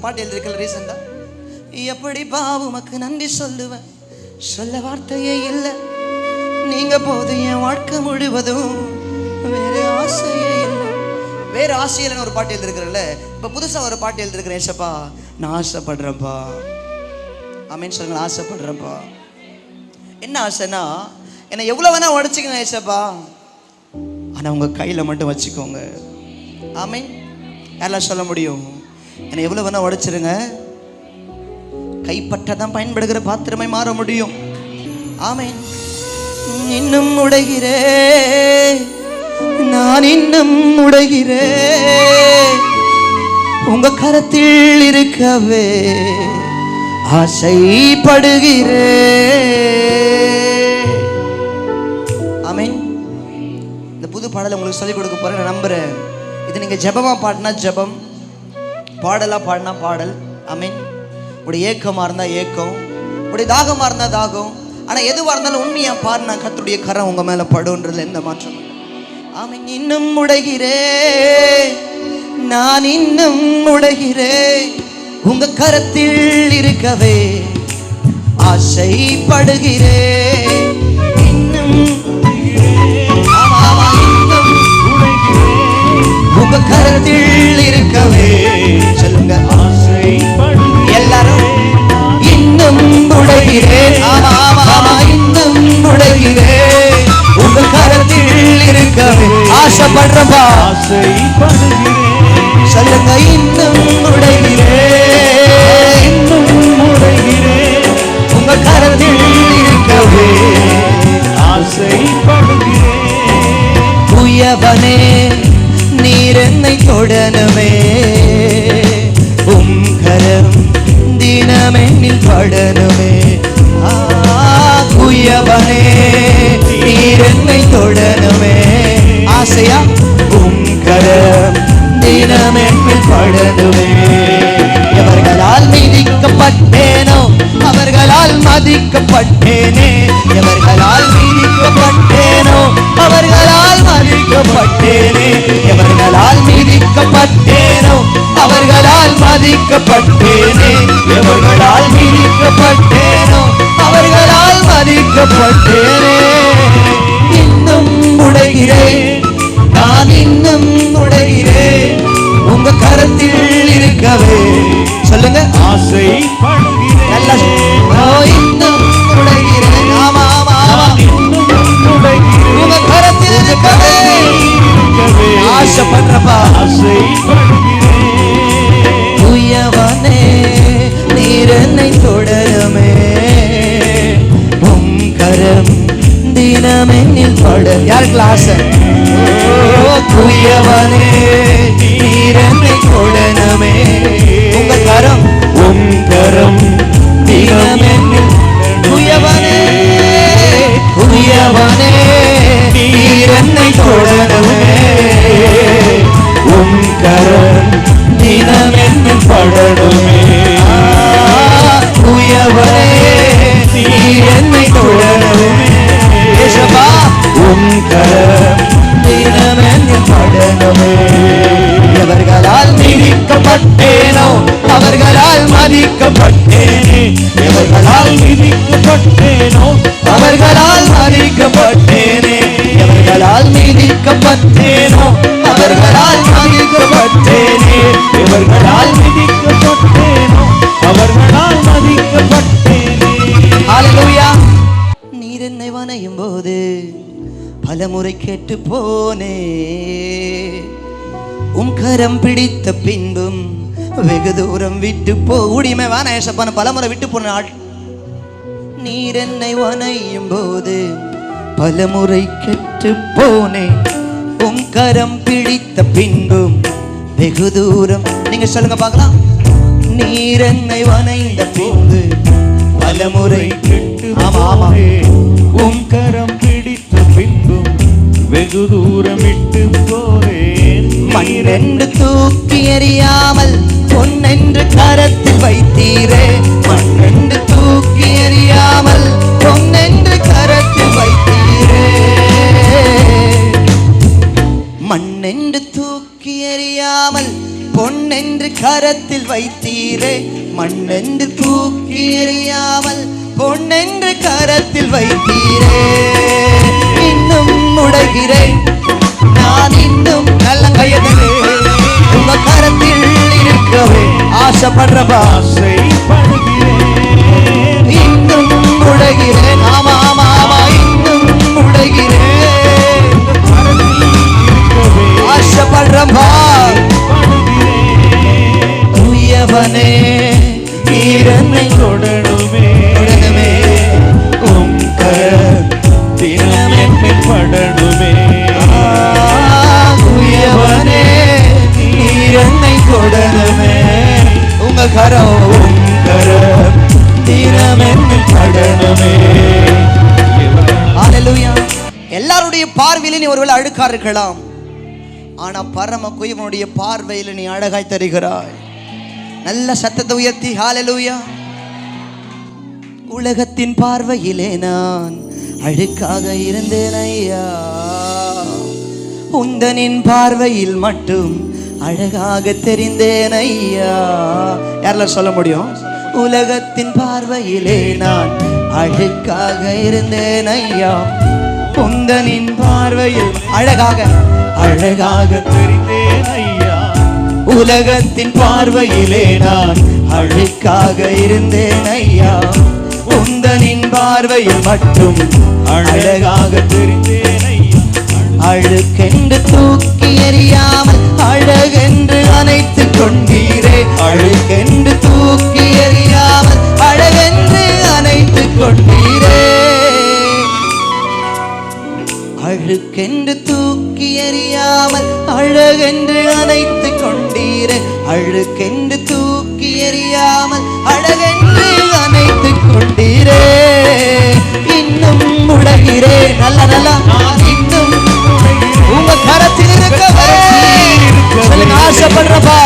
பாட்டு எழுதிருக்கல ரீசெண்டா. எப்படி பாவுமக்கு நன்றி சொல்லுவேன், சொல்ல வார்த்தையே இல்லை, நீங்க போது என் வாழ்க்கை முழுவதும் வேற ஆசையே இல்லை. வேற ஆசையில்னு ஒரு பாட்டு எழுதிருக்கிறல்ல, இப்ப புதுசா ஒரு பாட்டு எழுதிருக்கிறேன். ஏசப்பா நான் ஆசைப்படுறேன்ப்பா. ஆமேன்னு சொல்லுங்க. ஆசைப்படுறேன்ப்பா. என்ன ஆசைன்னா, என்னை எவ்வளவு வேணா உடைச்சிக்கங்க ஏசப்பா, ஆனா உங்க கையில மட்டும் வச்சுக்கோங்க. ஆமேன். யாரெல்லாம் சொல்ல முடியும்? என்னை எவ்வளவு வேணா உடைச்சிருங்க, கைப்பற்றதான் பயன்படுகிற பாத்திரமை மாற முடியும். ஆமேன். இன்னும் உடைகிறே, நான் இன்னும் உடைகிறே, உங்க கரத்தில் இருக்கவே ஆசைப்படுகிறே. ஆமேன். இந்த புது பாடலை உங்களுக்கு சொல்லிக் கொடுக்க போறேன், நான் நம்புறேன். இது நீங்க ஜெபமா பாடினா ஜெபம், பாடலா பாடினா பாடல். ஆமேன். உடைய ஏக்கமா இருந்தா ஏக்கம், உடைய தாகமா இருந்தா தாகம். ஆனா எதுவா இருந்தாலும் உண்மையா பாடினா கர்த்தருடைய கரம் உங்க மேல படும்ன்றதுல எந்த மாற்றம் இல்லை. ஆமேன். இன்னும் உடைகிறே, நான் இன்னும் உடைகிறே, உங்க கரத்தில் இருக்கவே ஆசைப்படுகிறே. இன்னும் உங்க கரத்தில் இருக்கவே சொல்லுங்க ஆசைப்படுகிறேன். எல்லாரும் இன்னும் உடைகிறேன். ஆமா ஆமா ஆமா. இன்னும் உடைகிறேன், உங்க கரத்தில் இருக்கவே ஆசைப்படுறப்பா. ஆசைப்படுகிறேன் சொல்லுங்க. இன்னும் உடைகிறேன், இன்னும் உடைகிறேன், உங்க கரத்தில் இருக்கவே ஆசைப்படுகிறேன். உயவனே நீர் என்னை தொடனவே, கரம் தினமென்னில் படனவே. உயவனே நீர் என்னை தொடனவே, ஆசையா கரம் தினமென்னில் படனவே. எவர்களால் மீதிக்கப்பட்டேனோ அவர்களால் மதிக்கப்பட்டேனே, எவர்களால் மீதிக்கப்பட்டேனோ அவர்களால் மதிக்கப்பட்டேனே, எவர்களால் மீதிக்கப்பட்டேனோ அவர்களால் மதிக்கப்பட்டேனே, எவர்களால் மீதிக்கப்பட்டேனோ அவர்களால் மதிக்கப்பட்டேனே. இன்னும் உடைகிறேன், நான் இன்னும் உடைகிறேன், உங்க கரத்தில் இருக்கவே சொல்லுங்க ஆசைப்படுகிறேன். இன்னும் உடைகிறேன். ஆமா ஆமா ஆமா. உங்க கரத்தில் இருக்கவே ஆசைப்படுறப்பா. உயவனே நீர் என்னை தொடரமே, கரம் தினமென்னில் பட. யாருக்கு ஆசை? உயவனே நீர் என்னை தொடரமே, உங்க கரம் கரம் தினமென்னில். உயவனே உயவனே நீர் என்னை தொடரமே, கரம் தினமென்னில் படணுமே. உயவனே நீர் என்னை தொடரமே, ஏசப்பா கரம் தினமென்னில் படணுமே. எவர்களால் மீதிக்கப்பட்டேனோ அவர்களால் மதிக்கப்பட்டேனே, எவர்களால் மீதிக்கப்பட்டேனோ அவர்களால் மதிக்கப்பட்டேனே, எவர்களால் மீதிக்கப்பட்டேனோ அவர்களால் மதிக்கப்பட்டேனே, எவர்களால் மீதிக்கப்பட்டேனோ அவர்களால் மதிக்கப்பட்டேனே. ஹல்லேலூயா. நீர் என்னை வணையும் போது பலமுறை கேட்டு போனே, கரம் பிடித்த பின்பும் வெகு தூரம் விட்டு போடிமை வான ஏசப்பான பலமுறை விட்டு போன ஆள். நீர் என்னை வணையும் போது பலமுறை கெட்டு போனே, கரம் பிடித்த பின்பும் வெகு தூரம். நீங்க சொல்லுங்க பார்க்கலாம். நீர் என்னை வணைந்த போது பலமுறை கெட்டு கரம் பிடித்த பின்பும் வெகு தூரம் விட்டு போனேன். மண்ணென்று தூக்கி எறியாமல் பொன்னென்று கரத்தில் வைத்தீரே, மண்ணென்று தூக்கி எறியாமல் பொன்னென்று கரத்தில் வைத்தீரே, மண்ணென்று தூக்கி எறியாமல் பொன்னென்று கரத்தில் கரத்தில் வைத்தீரே, மண்ணென்று தூக்கி எறியாமல் பொன்னென்று கரத்தில் வைத்தீரே. இன்னும் உடைகிறேன் நான், இன்னும் நல்ல கையதே உங்க கரத்தில் இருக்கவே ஆசைப்படுறப்பா. இன்னும் உடைகிறேன், ஆமா ஆமா ஆமா, இன்னும் உடைகிறேன் ஆசைப்படுறப்பா. தூயவனே நீர் என்னை தொடணுமே, உம் தினம் என்னை படணுமே. தூயவனே நீர் என்னை தொடணுமே, உங்க கரம் தினம் என்னை படணுமே. ஹல்லேலூயா. எல்லாருடைய பார்வையில நீ ஒருவேளை அழுக்கா இருக்கலாம், ஆனா பரம குயவனுடைய பார்வையில் நீ அழகாய் தருகிறாய். நல்ல சத்தத்தை உயர்த்தி ஹல்லேலூயா. உலகத்தின் பார்வையிலே நான் அழுக்காக இருந்தேன் ஐயா, உந்தனின் பார்வையில் மட்டும் அழகாக தெரிந்தேன் ஐயா. யாரெல்லாம் சொல்ல முடியும்? உலகத்தின் பார்வையிலே நான் அழுக்காக இருந்தேன் ஐயா, உந்தனின் பார்வையில் அழகாக தெரிந்தேன் ஐயா. உலகத்தின் பார்வையிலே நான் அழுக்காக இருந்தேன் ஐயா, உந்தனின் பார்வையில் மட்டும் அழகாக தெரிந்தேன் ஐயா. அழுக்கென்று தூக்கி எறியாமல் அழகென்று அணைத்து கொண்டீரே, அழுக்கென்று தூக்கி எறியாமல் அழகென்று அணைத்து கொண்டீரே. அழுக்கென்று தூக்கி எறியாமல் அழகென்று அணைத்து கொண்டீரே, அழுக்கென்று தூக்கி எறியாமல் அழகென்று அணைத்து கொண்டீரே. இன்னும் உடைகிறே, நல்ல நல்லா, இன்னும் உங்க கரத்தில் இருக்கவே ஆசைப்படுறப்பா.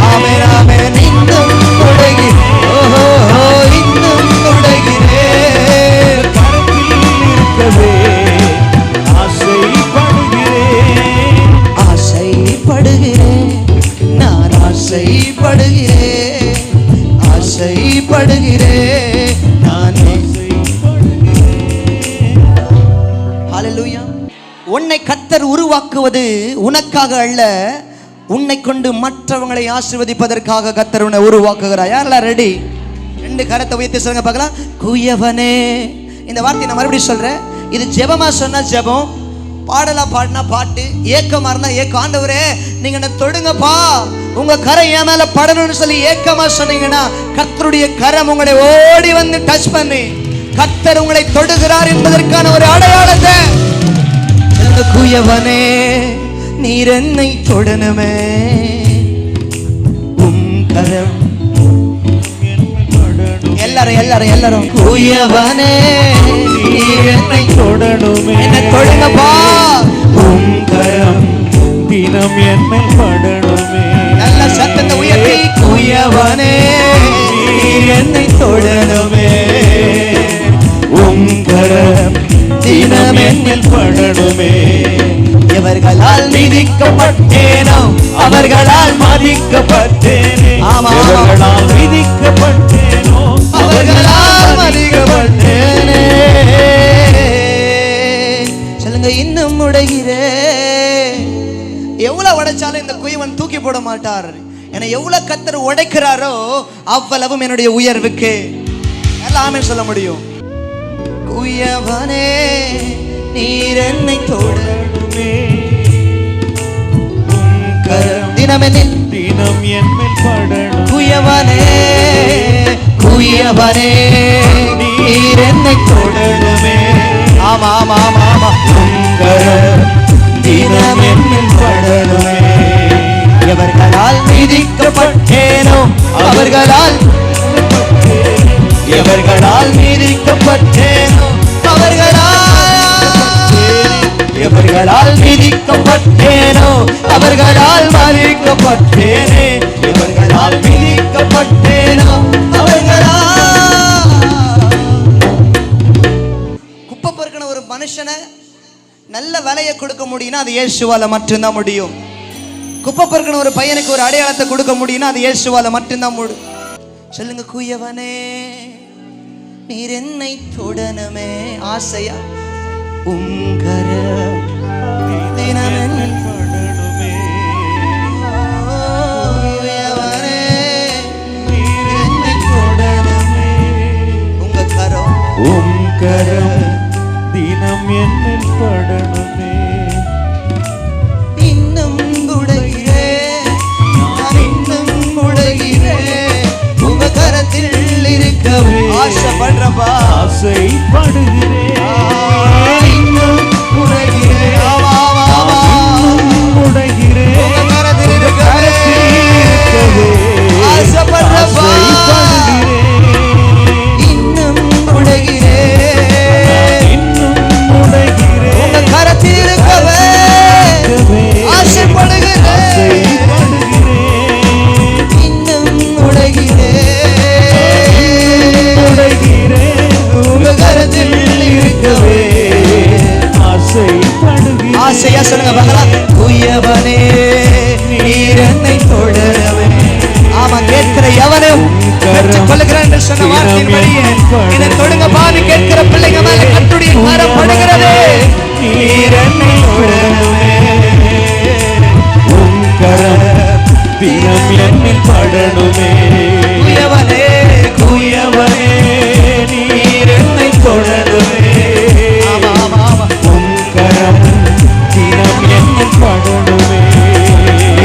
ஆமென் ஆமென். இன்னும் உடைகிறே, ஓஹோ இன்னும் உடைகிறே, ஆசைப்படுகிறேன் நான், ஆசைப்படுகிறேன் நான். ஹல்லேலூயா. உன்னை கர்த்தர் உருவாக்குவது உனக்காக அல்ல, உன்னை கொண்டு மற்றவங்களை ஆசீர்வதிப்பதற்காக கர்த்தர் உன்னை உருவாக்குகிறார். யாரெல்லாம் ரெடி? ரெண்டு கரத்தை உயர்த்தி சொல்லுங்க பார்க்கலாம். குயவனே. இந்த வார்த்தையை நான் மறுபடியும் சொல்றேன். இது ஜெபமா சொன்னா ஜெபம், பாடலா பாடினா பாட்டு, ஏக்கமா இருந்தா ஏக்கம். ஆண்டவரே நீங்க என்ன தொடுங்கப்பா, உங்க கரம் என் மேல படணும்னு சொல்லி ஏக்கமா சொன்னீங்கன்னா கர்த்தருடைய கரம் உங்களை ஓடி வந்து டச் பண்ணி கர்த்தர் உங்களை தொடுகிறார் என்பதற்கான ஒரு அடையாளத்தை. குயவனே நீர் என்னை தொடணுமே, உம் கரம். எல்லாரும் குயவனே நீர் என்னை தொடணுமே, என்னை தொடுங்கப்பா, உம் கரம் தினம் என்னை படணுமே. நல்ல சத்தத்தை உயர்த்தி குயவனே நீர் என்னை தொடணுமே, உம் கரம் தினம் என்னை படணுமே. எவர்களால் மிதிக்கப்பட்டேனோ அவர்களால் மதிக்கப்பட்டேனே, அவர்களால் மிதிக்கப்பட்டேனோ அவர்களால் மதிக்கப்பட்டேனே. சொல்லுங்க, இன்னும் உடைகிறே. எவ்வளவு உடைச்சாலும் இந்த குயவன் தூக்கி போட மாட்டார். என்னை எவ்வளவு கர்த்தர் உடைக்கிறாரோ அவ்வளவும் என்னுடைய உயர்வுக்கு. எல்லாமே சொல்ல முடியும். குயவனே நீர் என்னை தொடணுமே, தினம் என்னில் படணும். குயவனே நீர் என்னை தொடணுமே, ஆமா ஆமா ஆமா ஆமா, தினம் என்னில் படணுமே. எவர்களால் மிதிக்கப்பட்டேனோ அவர்களால் மிதிக்கப்பட்டேனோ எவர்களால் மிதிக்கப்பட்டேனோ அவர்களால் மதிக்கப்பட்டேனே, எவர்களால் மிதிக்கப்பட்டேனோ அவர்களால். குப்பை பொறுக்கின ஒரு மனுஷனை நல்ல விலையை கொடுக்க முடியும்னா அது இயேசுவால மட்டும்தான் முடியும். குப்பை பொறுக்கின ஒரு பையனுக்கு ஒரு அடையாளத்தை கொடுக்க முடியும்னா அது இயேசுவால மட்டும்தான் முடியும். சொல்லுங்க, குயவனே நீர் என்னை தொடனமே ஆசையா உங்கர தினமே படணுமே. குயவனே நீர் என்னை தொடனமே உங்க கரம் தினம் என்னில் படணுமே. இன்னும் உடைகிறேன், நான் இன்னும் உடைகிறேன் உங்க கரத்தில் இருக்கவே ஆசைப்படுறப்பா, ஆசைப்படுகிறேன். இன்னும் உடைகிறேன், உடைகிறேன் உங்க கரத்தில் இருக்கவே ஆசைப்படுறப்பா, இன்னும் உடைகிறேன், உங்க கரத்தில் இருக்கவே ஆசைப்படுகிறேன், இன்னும் உடைகிறேன், உங்க கரத்தில் இருக்கவே ஆசைப்படுகிறேன். ஆசையா சொல்லுங்க பார்க்கலாம். குயவனே நீர் என்னை தொடரவே. ஆமா, கேட்கிற எவனும் கொள்ளுகிறேன் என்று சொன்ன வார்த்தையின் வழியே என்னை தொடுங்க பாவி கேட்கிற பிள்ளைங்க மேல கர்த்தருடைய கரம் படுகிறது. நீர் என்னை தொடரவே, உன் கரம் தினம் என்னில் படணுமே. குயவனே குயவனே நீர் என்னை தொடருமே. ஆமா ஆமா ஆமா, உன் கரம் தினம் என்னில் படணுமே.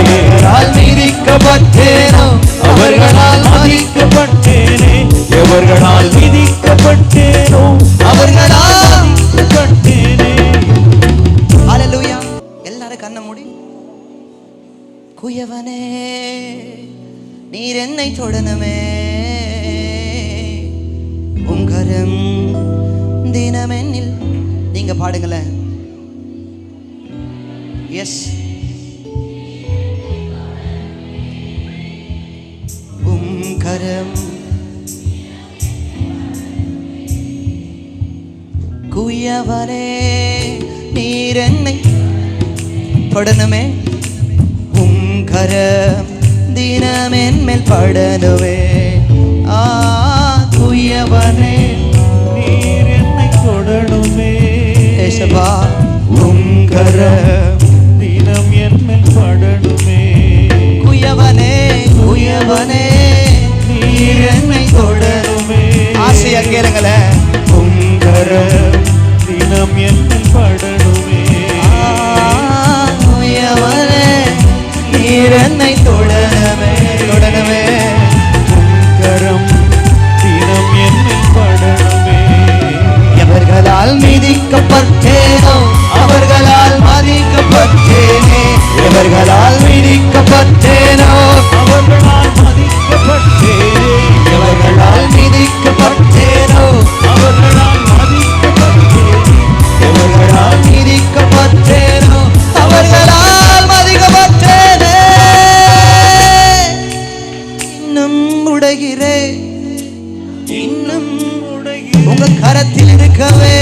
அவர்களால் மிதிக்கப்பட்டேனோ, அவர்களால் மதிக்கப்பட்டேனே, எவர்களால் விதிக்கப்பட்டேனோ அவர்களால் பட்டேனே. ஹல்லேலூயா. எல்லாரும் கண்ணை மூடி. குயவனே நீர் என்னை தொடனமே, உங்கரம் தினமென்னில். நீங்க பாடுங்களேன். எஸ், உங்கரம் குயவனே நீர் என்னை தொடனமே, உங்கரம் தினமென் மேல் படனுவே. குயவனே நீர் என்னை தொடணுமே. ஏசப்பா, உன் கரம் தினம் என்னில் படணுமே. குயவனே குயவனே நீர் என்னை தொடருமே. ஆசையா கேளுங்களேன். உன் கரம் தினம் என்னில் படணுமே. குயவனே நீர் என்னை தொடரவே தொடரவே. உன் கரம் தினம் என்னில் படணுமே. எவர்களால் மிதிக்கப்பட்டேனோ, அவர்களால் மதிக்கப்பட்டேனே, எவர்களால் மிதிக்கப்பட்டேனோ, அவர்களால் மதிக்கப்பட்டேனே, எவர்களால் மிதிக்கப்பட்டேனோ, அவர்களால் மதிக்கப்பட்டேனே, எவர்களால் மிதிக்கப்பட்டேனோ, அவர்களால் மதிக்கப்பட்டேனே. இன்னும் உடைகிறேன், இன்னும் உடைகிறேன். உங்க கரத்தில் இருக்கவே